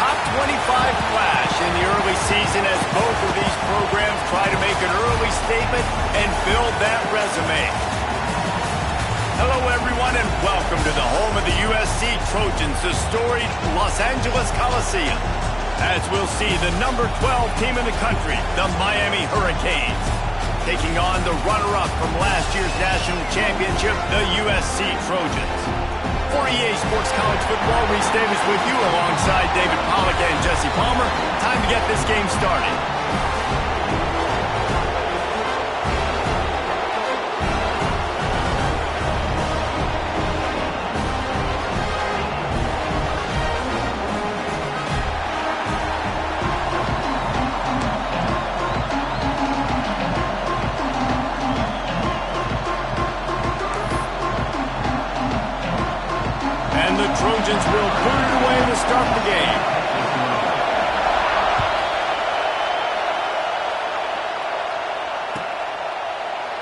top 25 flash in the early season as both of these programs try to make an early statement and build that resume. Hello, everyone, and welcome to the home of the USC Trojans, the storied Los Angeles Coliseum, as we'll see the number 12 team in the country, the Miami Hurricanes, taking on the runner-up from last year's national championship, the USC Trojans. For EA Sports College Football, Reese Davis with you alongside David Pollack and Jesse Palmer. Time to get this game started. Trojans will put it away to start the game.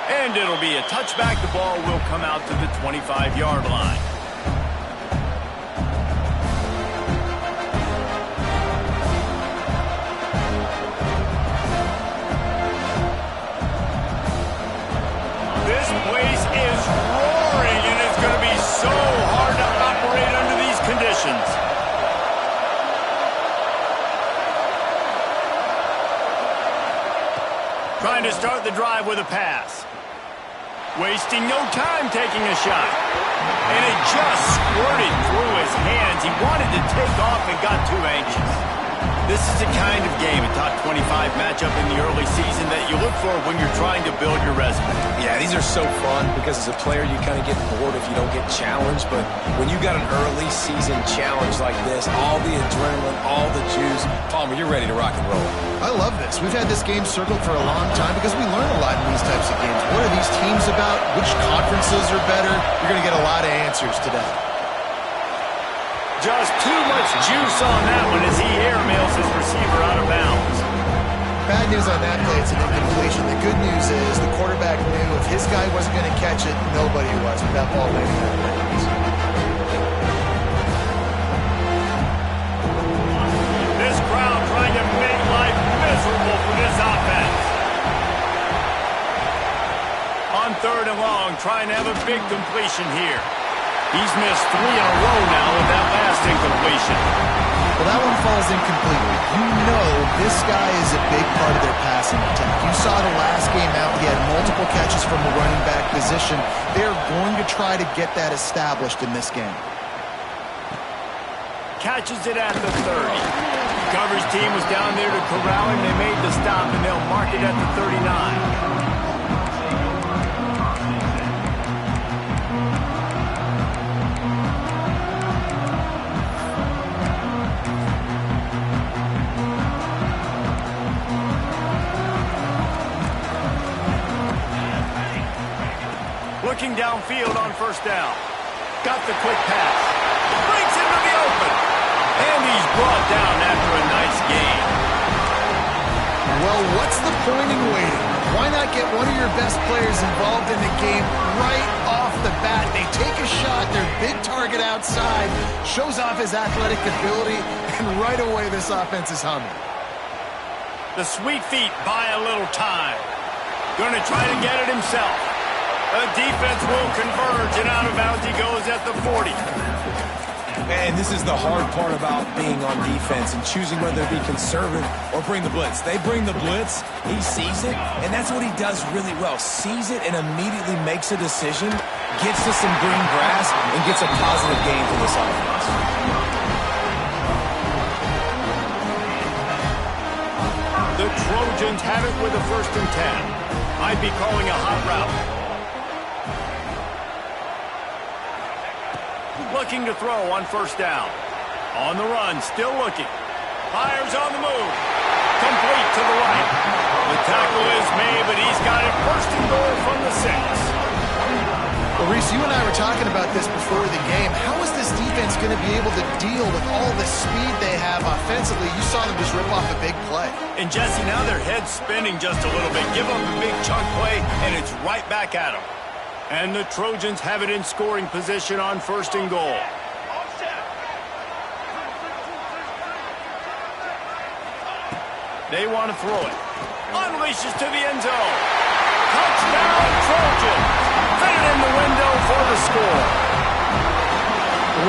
And it'll be a touchback. The ball will come out to the 25-yard line. This place is roaring, and it's going to be so hard to operate under these conditions. Trying to start the drive with a pass. Wasting no time taking a shot. And it just squirted through his hands. He wanted to take off and got too anxious. This is the kind of game, a top 25 matchup in the early season, that you look for when you're trying to build your resume. Yeah, these are so fun because as a player you kind of get bored if you don't get challenged, but when you got an early season challenge like this, all the adrenaline, all the juice, Palmer, you're ready to rock and roll. I love this. We've had this game circled for a long time because we learn a lot in these types of games. What are these teams about? Which conferences are better? You're going to get a lot of answers today. Just too much juice on that one as he airmails his receiver out of bounds. Bad news on that play, it's an incompletion. The good news is the quarterback knew if his guy wasn't going to catch it, nobody was with that ball landing on the ground. This crowd trying to make life miserable for this offense. On 3rd and long, trying to have a big completion here. He's missed 3 in a row now with that last incompletion. Well, that one falls incomplete. You know this guy is a big part of their passing attack. You saw the last game out, he had multiple catches from the running back position. They're going to try to get that established in this game. Catches it at the 30. The coverage team was down there to corral him. They made the stop, and they'll mark it at the 39. Looking downfield on 1st down. Got the quick pass. Breaks into the open. And he's brought down after a nice gain. Well, what's the point in waiting? Why not get one of your best players involved in the game right off the bat? They take a shot, their big target outside, shows off his athletic ability, and right away this offense is humming. The sweet feet buy a little time. Going to try to get it himself. The defense will converge, and out of bounds he goes at the 40. And this is the hard part about being on defense and choosing whether to be conservative or bring the blitz. They bring the blitz, he sees it, and that's what he does really well. Sees it and immediately makes a decision, gets to some green grass, and gets a positive gain for this offense. The Trojans have it with a 1st and 10. Might be calling a hot route. Looking to throw on 1st down. On the run, still looking. Fires on the move. Complete to the right. The tackle is made, but he's got it 1st and goal from the 6. Well, Reese, you and I were talking about this before the game. How is this defense going to be able to deal with all the speed they have offensively? You saw them just rip off a big play. And Jesse, now their head's spinning just a little bit. Give up a big chunk play, and it's right back at them. And the Trojans have it in scoring position on 1st and goal. They want to throw it. Unleashes to the end zone. Touchdown, Trojans. Fit it in the window for the score.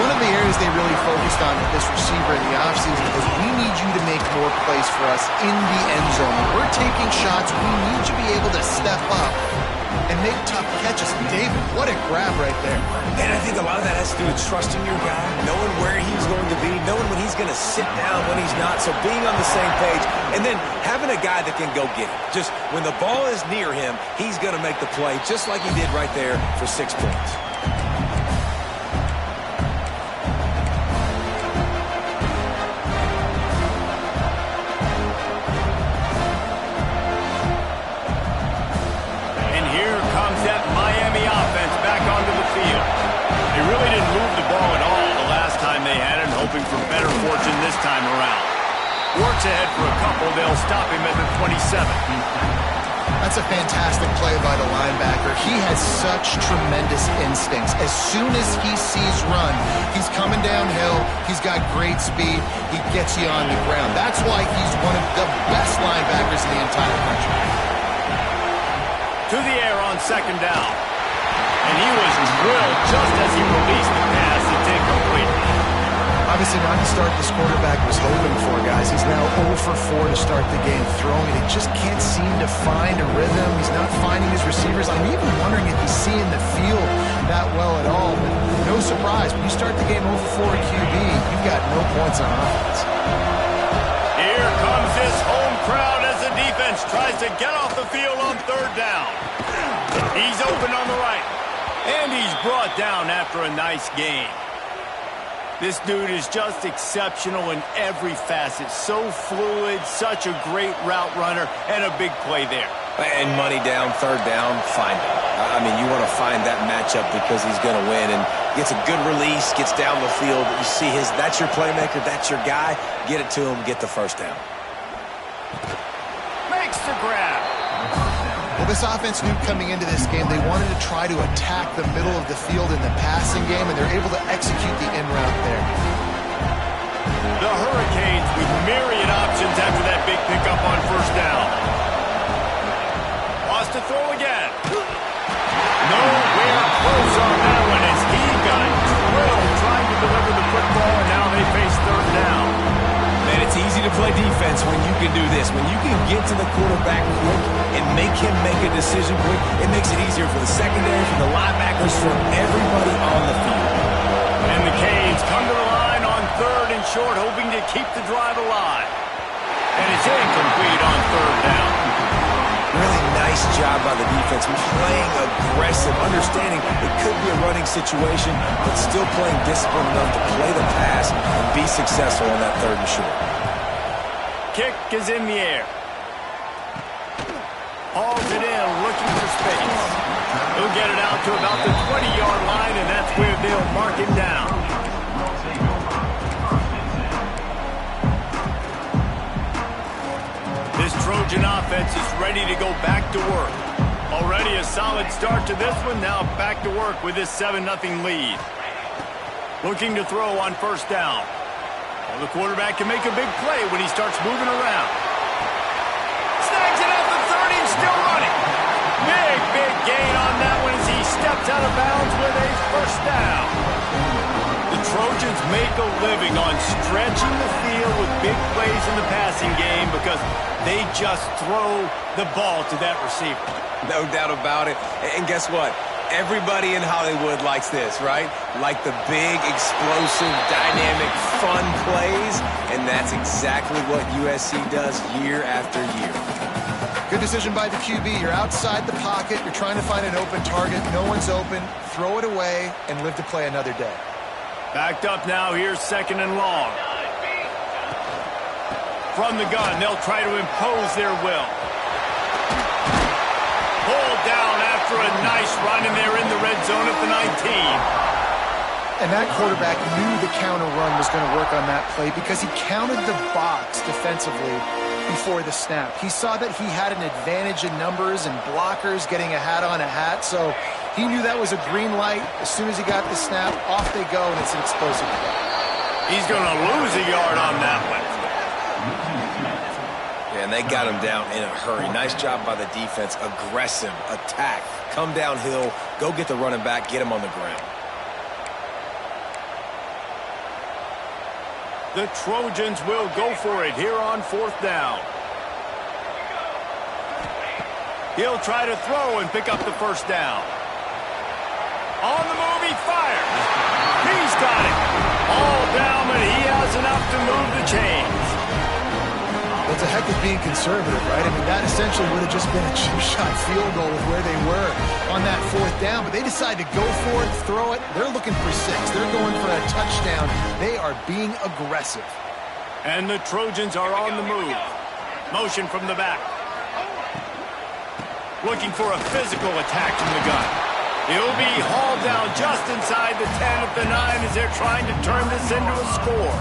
One of the areas they really focused on with this receiver in the offseason is we need you to make more plays for us in the end zone. When we're taking shots, we need you to be able to step up and make tough catches. David, what a grab right there. And I think a lot of that has to do with trusting your guy, knowing where he's going to be, knowing when he's going to sit down, when he's not. So being on the same page, and then having a guy that can go get it. Just when the ball is near him, he's going to make the play, just like he did right there for 6 points. For better fortune this time around. Works ahead for a couple. They'll stop him at the 27. That's a fantastic play by the linebacker. He has such tremendous instincts. As soon as he sees run, he's coming downhill. He's got great speed. He gets you on the ground. That's why he's one of the best linebackers in the entire country. To the air on second down. And he was drilled just as he released the pass. It's incomplete. Obviously not to start this quarterback was hoping for, guys. He's now 0 for 4 to start the game throwing it. He just can't seem to find a rhythm. He's not finding his receivers. I'm even wondering if he's seeing the field that well at all. But no surprise, when you start the game 0 for 4 QB, you've got no points on offense. Here comes this home crowd as the defense tries to get off the field on third down. He's open on the right. And he's brought down after a nice gain. This dude is just exceptional in every facet. So fluid, such a great route runner, and a big play there. And money down, third down, find him. I mean, you want to find that matchup because he's going to win. And gets a good release, gets down the field. You see that's your playmaker, that's your guy. Get it to him, get the first down. Makes the grab. Well, this offense knew coming into this game they wanted to try to attack the middle of the field in the passing game, and they're able to execute the in route there. The Hurricanes with myriad options after that big pickup on first down. Wants to throw again. Nowhere close on that one as he got drilled trying to deliver the football, and now they face third down. Man, it's easy to play defense when you can do this. When you can get to the quarterback quick and make him make a decision quick, it makes it easier for the secondary, for the linebackers, for everybody on the field. And the Canes come to the line on third and short, hoping to keep the drive alive. And it's incomplete on third down. Really nice job by the defense, playing aggressive, understanding it could be a running situation, but still playing disciplined enough to play the pass and be successful on that third and short. Kick is in the air. Hauls it in, looking for space. He'll get it out to about the 20-yard line, and that's where they'll mark him down. This Trojan offense is ready to go back to work. Already a solid start to this one, now back to work with this 7-0 lead. Looking to throw on first down. Well, the quarterback can make a big play when he starts moving around. Snags it at the 30 and still running. Big gain on that one as he steps out of bounds with a first down. The Trojans make a living on stretching the field with big plays in the passing game because they just throw the ball to that receiver. No doubt about it. And guess what? Everybody in Hollywood likes this, right? Like the big, explosive, dynamic, fun plays. And that's exactly what USC does year after year. Good decision by the QB. You're outside the pocket. You're trying to find an open target. No one's open. Throw it away and live to play another day. Backed up now. Here's second and long. From the gun, they'll try to impose their will. Pulled down after a nice run, and they're in the red zone at the 19. And that quarterback knew the counter run was going to work on that play because he counted the box defensively before the snap. He saw that he had an advantage in numbers and blockers getting a hat on a hat, so he knew that was a green light. As soon as he got the snap, off they go, and it's an explosive play. He's going to lose a yard on that one. And and they got him down in a hurry. Nice job by the defense. Aggressive attack. Come downhill, go get the running back, get him on the ground. The Trojans will go for it here on 4th down. He'll try to throw and pick up the 1st down. On the move, he fires. He's got it. All down, but he has enough to move the chains. Well, it's a heck of being conservative, right? I mean, that essentially would have just been a chip-shot field goal with where they were on that 4th down. But they decided to go for it, throw it. They're looking for 6. They're going for a touchdown. They are being aggressive. And the Trojans are on the move. Motion from the back. Looking for a physical attack from the gun. He'll be hauled down just inside the 10 at the 9 as they're trying to turn this into a score.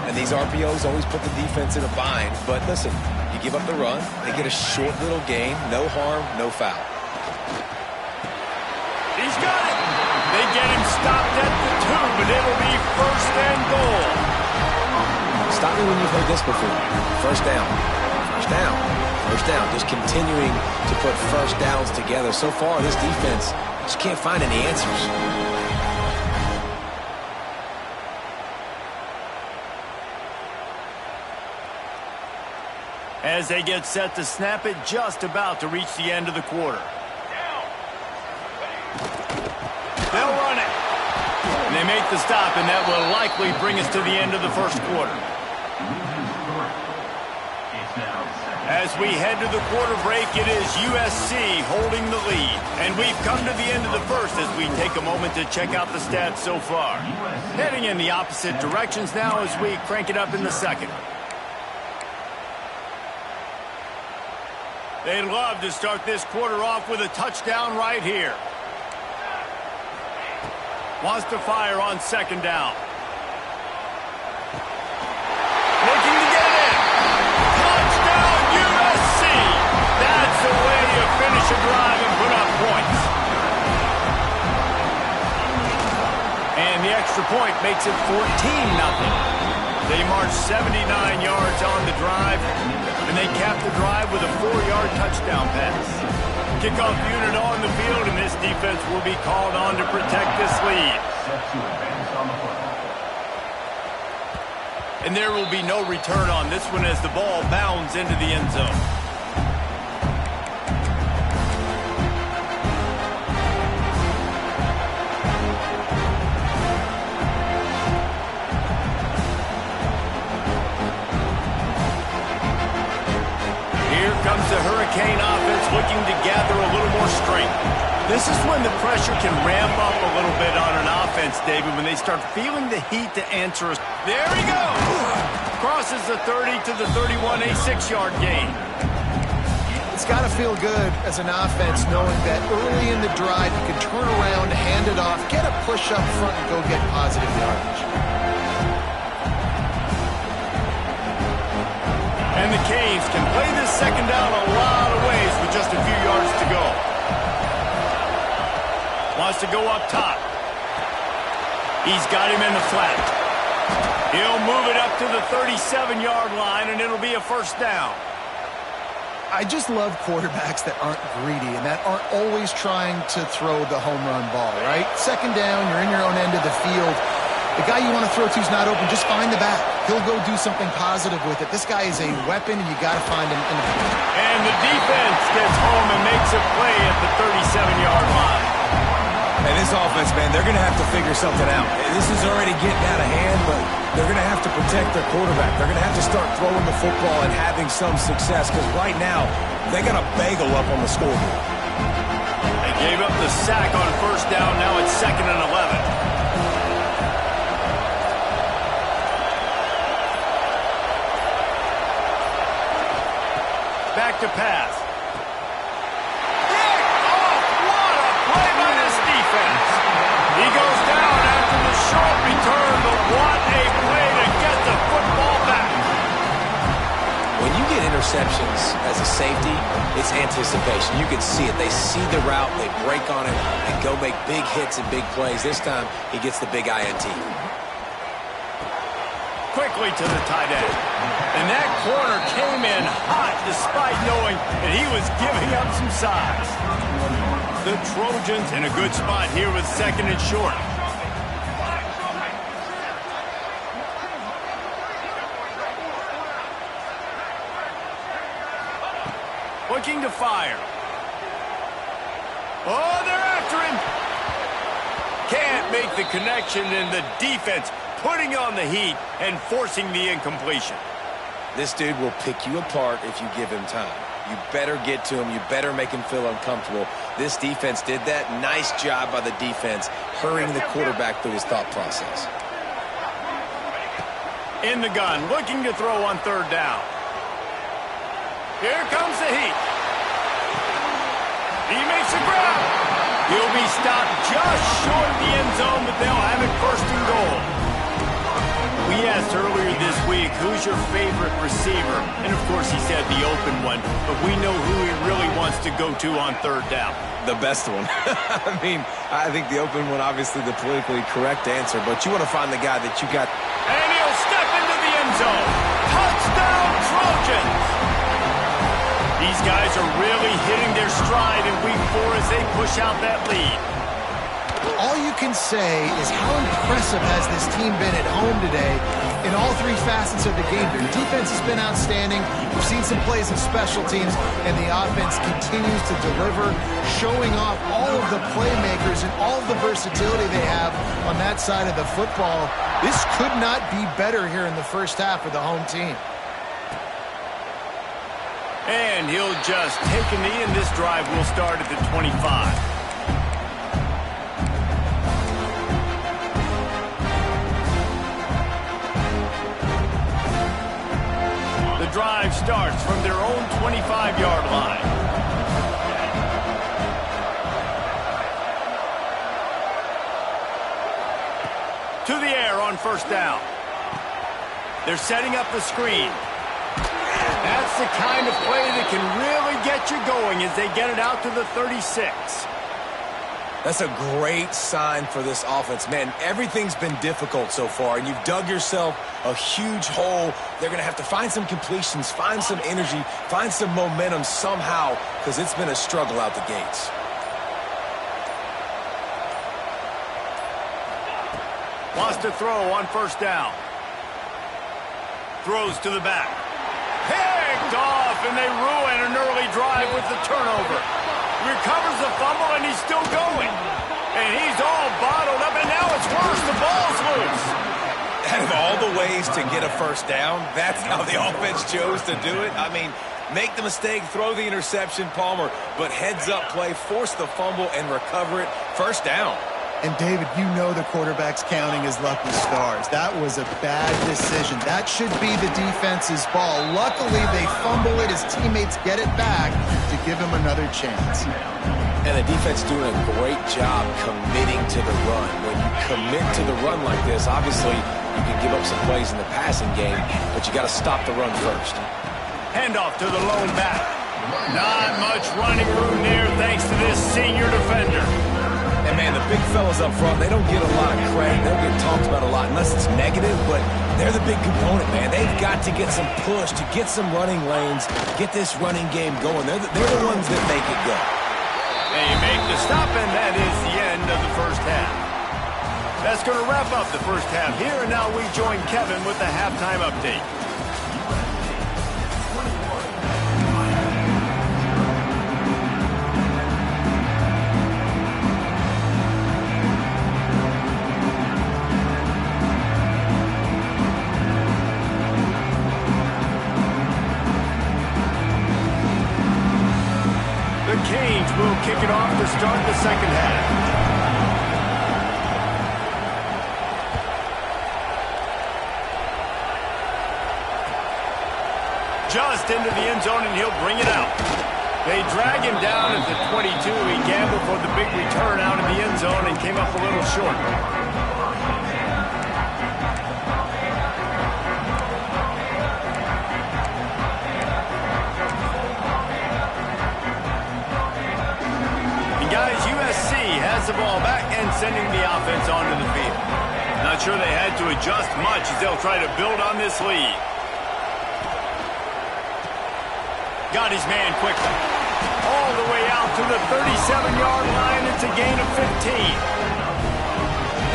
And these RPOs always put the defense in a bind. But listen, you give up the run, they get a short little gain, no harm, no foul. He's got it. They get him stopped at the 2, but it'll be 1st and goal. Stop me when you've heard this before. 1st down, 1st down, 1st down. Just continuing to put 1st downs together. So far, this defense just can't find any answers. As they get set to snap it, just about to reach the end of the quarter. They'll run it. And they make the stop, and that will likely bring us to the end of the 1st quarter. As we head to the quarter break, it is USC holding the lead. And we've come to the end of the 1st as we take a moment to check out the stats so far. Heading in the opposite directions now as we crank it up in the 2nd. They'd love to start this quarter off with a touchdown right here. Wants to fire on 2nd down. Looking to get in. Touchdown USC. That's the way you finish a drive and put up points. And the extra point makes it 14-0. They march 79 yards on the drive, and they cap the drive with a 4-yard touchdown pass. Kickoff unit on the field, and this defense will be called on to protect this lead. And there will be no return on this one as the ball bounds into the end zone. Comes the Hurricane offense looking to gather a little more strength. This is when the pressure can ramp up a little bit on an offense, David, when they start feeling the heat to answer. There he goes! Crosses the 30 to the 31, a 6-yard gain. It's got to feel good as an offense knowing that early in the drive you can turn around, hand it off, get a push up front, and go get positive yardage. And the Canes can play this 2nd down a lot of ways with just a few yards to go. Wants to go up top. He's got him in the flat. He'll move it up to the 37-yard line, and it'll be a 1st down. I just love quarterbacks that aren't greedy and that aren't always trying to throw the home run ball, right? 2nd down, you're in your own end of the field. The guy you want to throw to is not open. Just find the back. He'll go do something positive with it. This guy is a weapon, and you got to find him in the field. And the defense gets home and makes a play at the 37-yard line. And this offense, man, they're going to have to figure something out. This is already getting out of hand, but they're going to have to protect their quarterback. They're going to have to start throwing the football and having some success, because right now, they got a bagel up on the scoreboard. They gave up the sack on 1st down. Now it's 2nd and 11. Back to pass. Pick off! What a play by this defense. He goes down after the short return, but what a play to get the football back. When you get interceptions as a safety, it's anticipation. You can see it. They see the route, they break on it, and go make big hits and big plays. This time, he gets the big INT. quickly to the tight end. And that corner came in hot despite knowing that he was giving up some size. The Trojans in a good spot here with 2nd and short. Looking to fire. Oh, they're after him. Can't make the connection, and the defense putting on the heat and forcing the incompletion. This dude will pick you apart if you give him time. You better get to him. You better make him feel uncomfortable. This defense did that. Nice job by the defense, hurrying the quarterback through his thought process. In the gun, looking to throw on 3rd down. Here comes the heat. He makes a grab. He'll be stopped just short of the end zone, but they'll have it 1st and goal. We asked earlier this week, who's your favorite receiver? And, of course, he said the open one, but we know who he really wants to go to on 3rd down. The best one. I mean, I think the open one, obviously the politically correct answer, but you want to find the guy that you got. And he'll step into the end zone. Touchdown, Trojans! These guys are really hitting their stride in Week 4 as they push out that lead. All you can say is how impressive has this team been at home today in all 3 facets of the game. Their defense has been outstanding. We've seen some plays of special teams, and the offense continues to deliver, showing off all of the playmakers and all of the versatility they have on that side of the football. This could not be better here in the first half for the home team. And he'll just take a knee, and this drive will start at the 25. The drive starts from their own 25-yard line. To the air on 1st down. They're setting up the screen. That's the kind of play that can really get you going as they get it out to the 36. That's a great sign for this offense. Man, everything's been difficult so far, and you've dug yourself a huge hole. They're going to have to find some completions, find some energy, find some momentum somehow, because it's been a struggle out the gates. Wants to throw on 1st down. Throws to the back. Picked off, and they ruin an early drive with the turnover. Recovers the fumble, and he's still going. And he's all bottled up, and now it's worse. The ball's loose. Out of all the ways to get a 1st down, that's how the offense chose to do it. I mean, make the mistake, throw the interception, Palmer, but heads-up play, force the fumble, and recover it. 1st down. And, David, you know the quarterback's counting his lucky stars. That was a bad decision. That should be the defense's ball. Luckily, they fumble it. His teammates get it back to give him another chance. And the defense doing a great job committing to the run. When you commit to the run like this, obviously you can give up some plays in the passing game, but you got to stop the run first. Handoff to the lone back. Not much running room there thanks to this senior defender. And, man, the big fellas up front, they don't get a lot of credit. They don't get talked about a lot unless it's negative, but they're the big component, man. They've got to get some push, to get some running lanes, get this running game going. They're the ones that make it go. They make the stop, and that is the end of the first half. That's going to wrap up the first half here, and now we join Kevin with the halftime update. Canes will kick it off to start the second half. Just into the end zone, and he'll bring it out. They drag him down at the 22. He gambled for the big return out of the end zone and came up a little short. Guys, USC has the ball back and sending the offense onto the field. Not sure they had to adjust much as they'll try to build on this lead. Got his man quickly. All the way out to the 37-yard line. It's a gain of 15.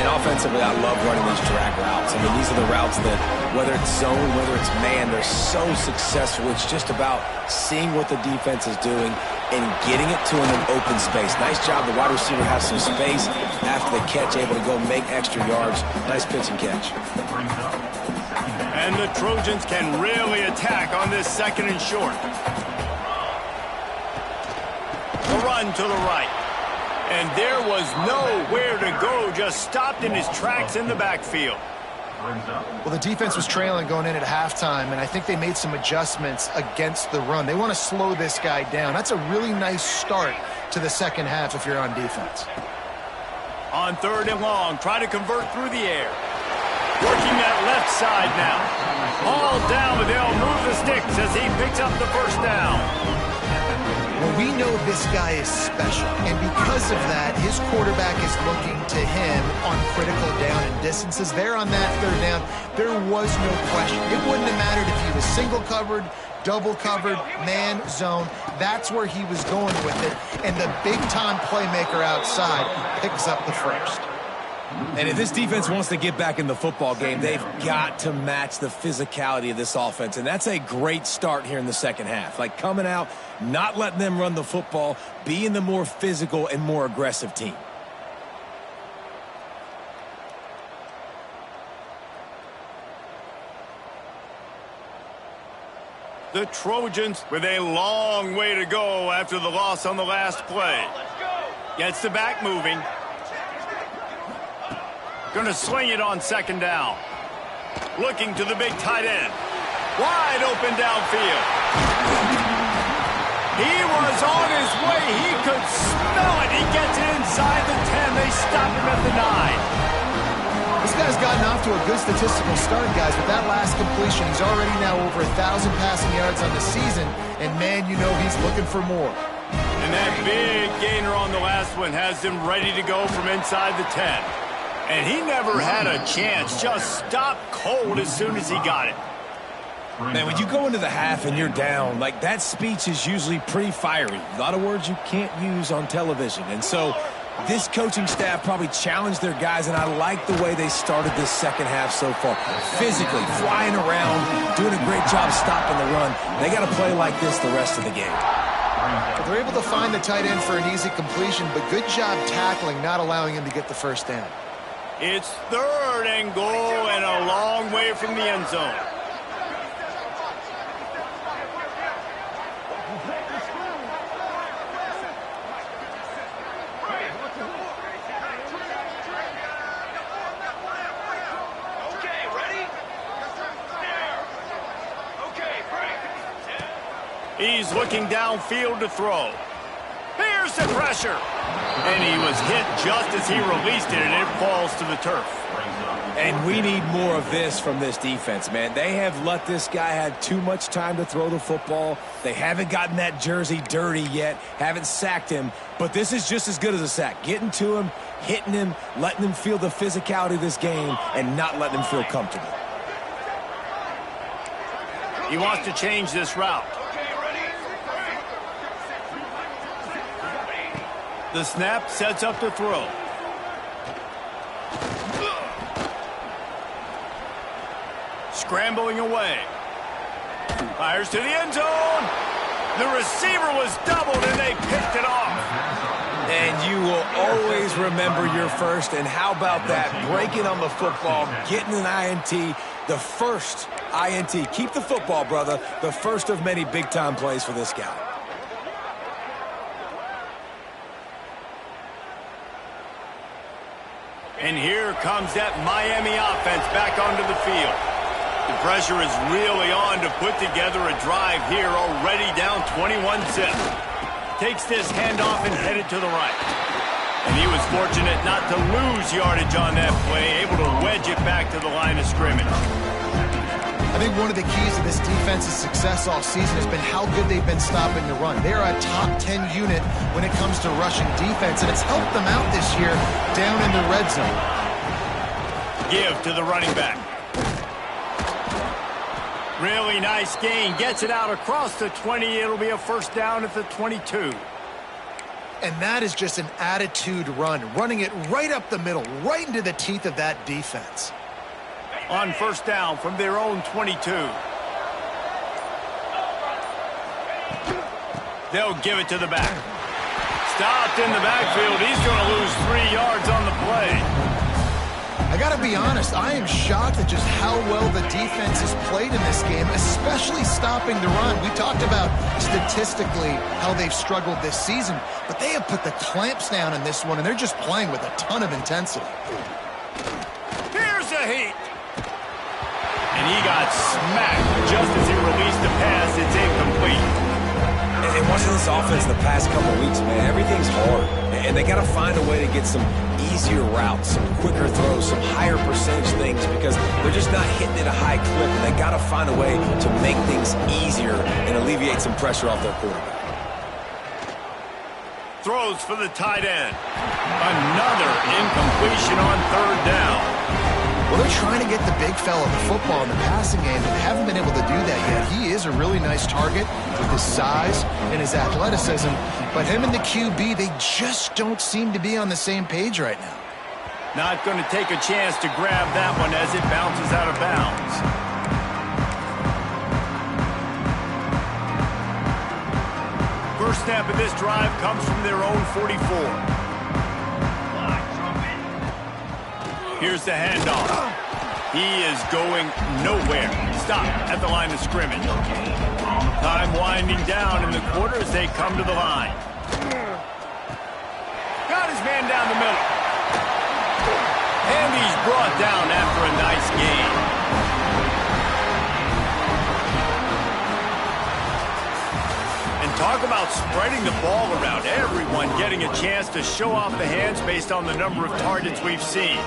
And offensively, I love running these drag routes. I mean, these are the routes that, whether it's zone, whether it's man, they're so successful. It's just about seeing what the defense is doing and getting it to an open space. Nice job. The wide receiver has some space after the catch, able to go make extra yards. Nice pitch and catch. And the Trojans can really attack on this second and short. The run to the right. And there was nowhere to go, just stopped in his tracks in the backfield. Well, the defense was trailing going in at halftime, and I think they made some adjustments against the run. They want to slow this guy down. That's a really nice start to the second half if you're on defense. On 3rd and long, try to convert through the air. Working that left side now. All down, but they'll move the sticks as he picks up the first down. Well, we know this guy is special, and because of that, his quarterback is looking to him on critical down and distances. There on that 3rd down, there was no question. It wouldn't have mattered if he was single covered, double covered, man, zone. That's where he was going with it, and the big-time playmaker outside picks up the first. And if this defense wants to get back in the football game, they've got to match the physicality of this offense. And that's a great start here in the second half. Like coming out, not letting them run the football, being the more physical and more aggressive team. The Trojans with a long way to go after the loss on the last play. Gets the back moving. Going to sling it on 2nd down. Looking to the big tight end. Wide open downfield. He was on his way. He could smell it. He gets it inside the 10. They stop him at the 9. This guy's gotten off to a good statistical start, guys. With that last completion, he's already now over 1,000 passing yards on the season. And, man, you know he's looking for more. And that big gainer on the last one has him ready to go from inside the 10. And he never had a chance, just stopped cold as soon as he got it. Man, when you go into the half and you're down, like that speech is usually pretty fiery. A lot of words you can't use on television. And so this coaching staff probably challenged their guys, and I like the way they started this second half so far. Physically, flying around, doing a great job stopping the run. They got to play like this the rest of the game. But they're able to find the tight end for an easy completion, but good job tackling, not allowing him to get the first down. It's 3rd and goal and a long way from the end zone. Okay, ready? Okay, break. He's looking downfield to throw. Here's the pressure. And he was hit just as he released it, and it falls to the turf. And we need more of this from this defense, man. They have let this guy have too much time to throw the football. They haven't gotten that jersey dirty yet, haven't sacked him. But this is just as good as a sack. Getting to him, hitting him, letting him feel the physicality of this game, and not letting him feel comfortable. He wants to change this route. The snap sets up the throw. Scrambling away. Fires to the end zone. The receiver was doubled, and they picked it off. And you will always remember your first. And how about that? Breaking on the football, getting an INT, the first INT. Keep the football, brother. The first of many big-time plays for this guy. And here comes that Miami offense back onto the field. The pressure is really on to put together a drive here, already down 21-zip. Takes this handoff and headed to the right. And he was fortunate not to lose yardage on that play, able to wedge it back to the line of scrimmage. I think one of the keys to this defense's success all season has been how good they've been stopping the run. They're a top 10 unit when it comes to rushing defense, and it's helped them out this year down in the red zone. give to the running back. Really nice gain. Gets it out across the 20. It'll be a first down at the 22. And that is just an attitude run, running it right up the middle, right into the teeth of that defense. On first down from their own 22. They'll give it to the back. Stopped in the backfield. He's going to lose 3 yards on the play. I got to be honest, I am shocked at just how well the defense has played in this game, especially stopping the run. We talked about statistically how they've struggled this season, but they have put the clamps down in this one, and they're just playing with a ton of intensity. Here's a heat. And he got smacked just as he released the pass. It's incomplete. And watching this offense the past couple weeks, man, everything's hard. And they got to find a way to get some easier routes, some quicker throws, some higher percentage things because they're just not hitting at a high clip. And they got to find a way to make things easier and alleviate some pressure off their quarterback. Throws for the tight end. Another incompletion on third down. Well, they're trying to get the big fella the football in the passing game, and they haven't been able to do that yet. He is a really nice target with his size and his athleticism, but him and the QB, they just don't seem to be on the same page right now. Not going to take a chance to grab that one as it bounces out of bounds. First snap of this drive comes from their own 44. Here's the handoff. He is going nowhere. Stop at the line of scrimmage. Time winding down in the quarter as they come to the line. Got his man down the middle. And he's brought down after a nice gain. Talk about spreading the ball around. Everyone getting a chance to show off the hands based on the number of targets we've seen.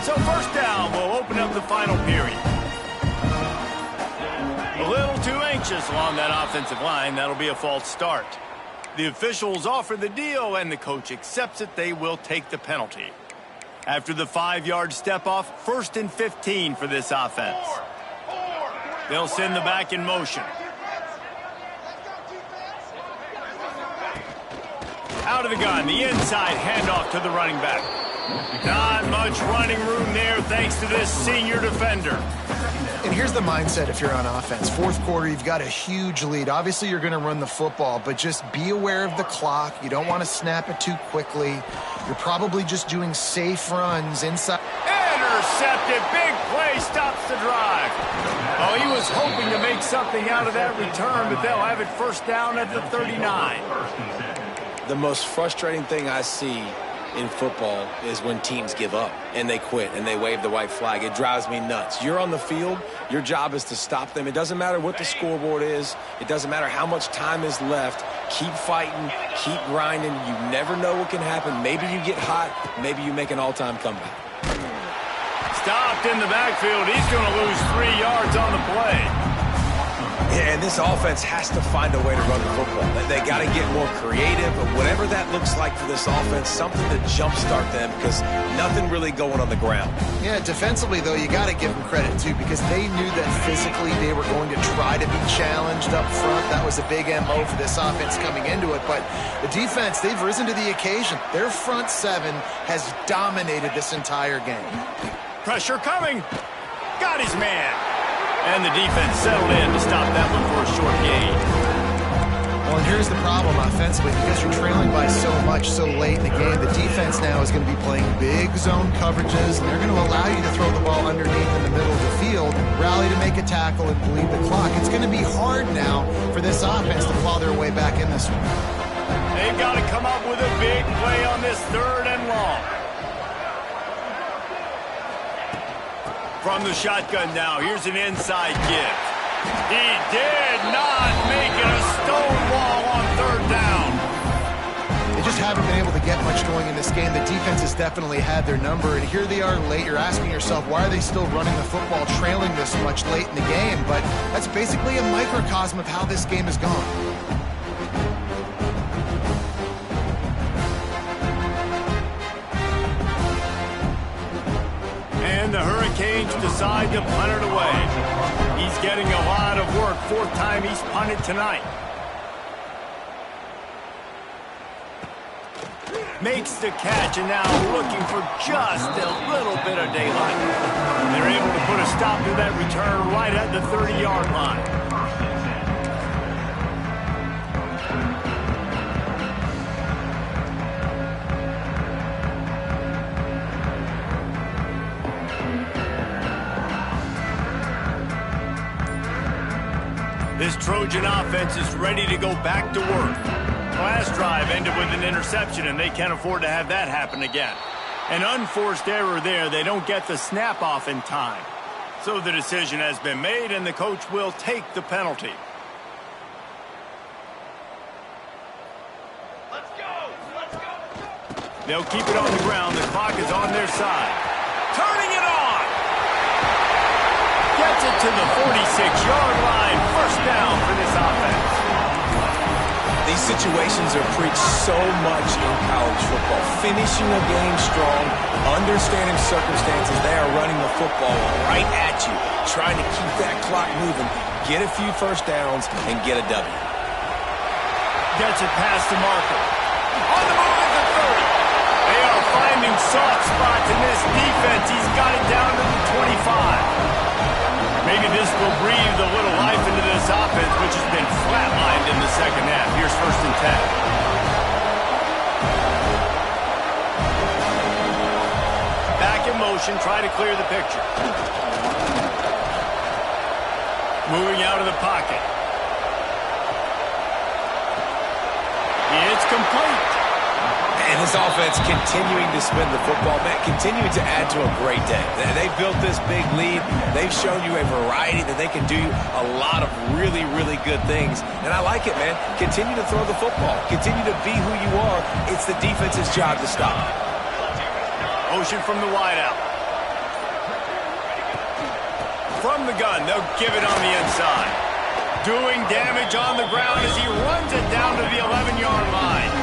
So first down will open up the final period. A little too anxious along that offensive line. That'll be a false start. The officials offer the deal, and the coach accepts it. They will take the penalty. After the 5-yard step-off, 1st and 15 for this offense. They'll send the back in motion. Out of the gun, the inside handoff to the running back. Not much running room there thanks to this senior defender. And here's the mindset if you're on offense. Fourth quarter, you've got a huge lead. Obviously, you're going to run the football, but just be aware of the clock. You don't want to snap it too quickly. You're probably just doing safe runs inside. Intercepted. Big play stops the drive. Oh, he was hoping to make something out of that return, but they'll have it first down at the 39. The most frustrating thing I see in football is when teams give up and they quit and they wave the white flag. It drives me nuts. You're on the field. Your job is to stop them. It doesn't matter what the scoreboard is. It doesn't matter how much time is left. Keep fighting. Keep grinding. You never know what can happen. Maybe you get hot. Maybe you make an all-time comeback. Stopped in the backfield. He's going to lose 3 yards on the play. Yeah, and this offense has to find a way to run the football. They got to get more creative, but whatever that looks like for this offense, something to jumpstart them because nothing really going on the ground. Yeah, defensively, though, you got to give them credit, too, because they knew that physically they were going to try to be challenged up front. That was a big MO for this offense coming into it, but the defense, they've risen to the occasion. Their front seven has dominated this entire game. Pressure coming. Got his man. And the defense settled in to stop that one for a short gain. Well, and here's the problem offensively. Because you're trailing by so much so late in the game, the defense now is going to be playing big zone coverages, and they're going to allow you to throw the ball underneath in the middle of the field, rally to make a tackle, and bleed the clock. It's going to be hard now for this offense to claw their way back in this one. They've got to come up with a big play on this 3rd and long. From the shotgun now, here's an inside give. He did not make it a stone wall on 3rd down. They just haven't been able to get much going in this game. The defense has definitely had their number, and here they are late. You're asking yourself, why are they still running the football, trailing this much late in the game? But that's basically a microcosm of how this game has gone. And the Hurricanes decide to punt it away. He's getting a lot of work. Fourth time he's punted tonight. Makes the catch, and now looking for just a little bit of daylight. They're able to put a stop to that return right at the 30-yard line. This Trojan offense is ready to go back to work. Last drive ended with an interception, and they can't afford to have that happen again. An unforced error there. They don't get the snap off in time. So the decision has been made, and the coach will take the penalty. Let's go! Let's go! They'll keep it on the ground. The clock is on their side. Turning it on! Gets it to the 46-yard line. First down for this offense. These situations are preached so much in college football. Finishing a game strong, understanding circumstances. They are running the football right at you, trying to keep that clock moving, get a few first downs, and get a W. Gets it past the marker. On the move at the 30. They are finding soft spots in this defense. He's got it down to the 25. Maybe this will breathe a little life into this offense, which has been flatlined in the second half. Here's 1st and 10. Back in motion, try to clear the picture. Moving out of the pocket. It's complete. And this offense continuing to spin the football, man, continuing to add to a great day. They've built this big lead. They've shown you a variety that they can do a lot of really, really good things. And I like it, man. Continue to throw the football. Continue to be who you are. It's the defense's job to stop. Motion from the wideout. From the gun, they'll give it on the inside. Doing damage on the ground as he runs it down to the 11-yard line.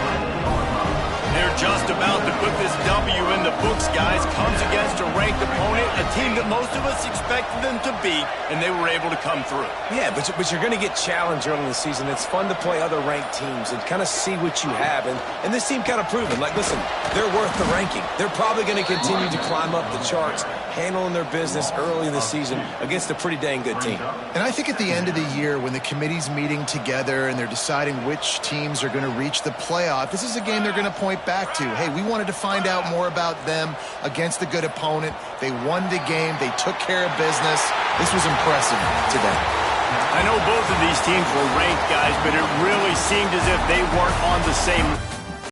They're just about to put this W in the books, guys. Comes against a ranked opponent, a team that most of us expected them to beat, and they were able to come through. Yeah, but you're going to get challenged early in the season. It's fun to play other ranked teams and kind of see what you have. And this team kind of proven, like, listen, they're worth the ranking. They're probably going to continue to climb up the charts, handling their business early in the season against a pretty dang good team. And I think at the end of the year, when the committee's meeting together and they're deciding which teams are going to reach the playoff, this is a game they're going to point back to. Hey, we wanted to find out more about them against a good opponent. They won the game. They took care of business. This was impressive today. I know both of these teams were ranked, guys, but it really seemed as if they weren't on the same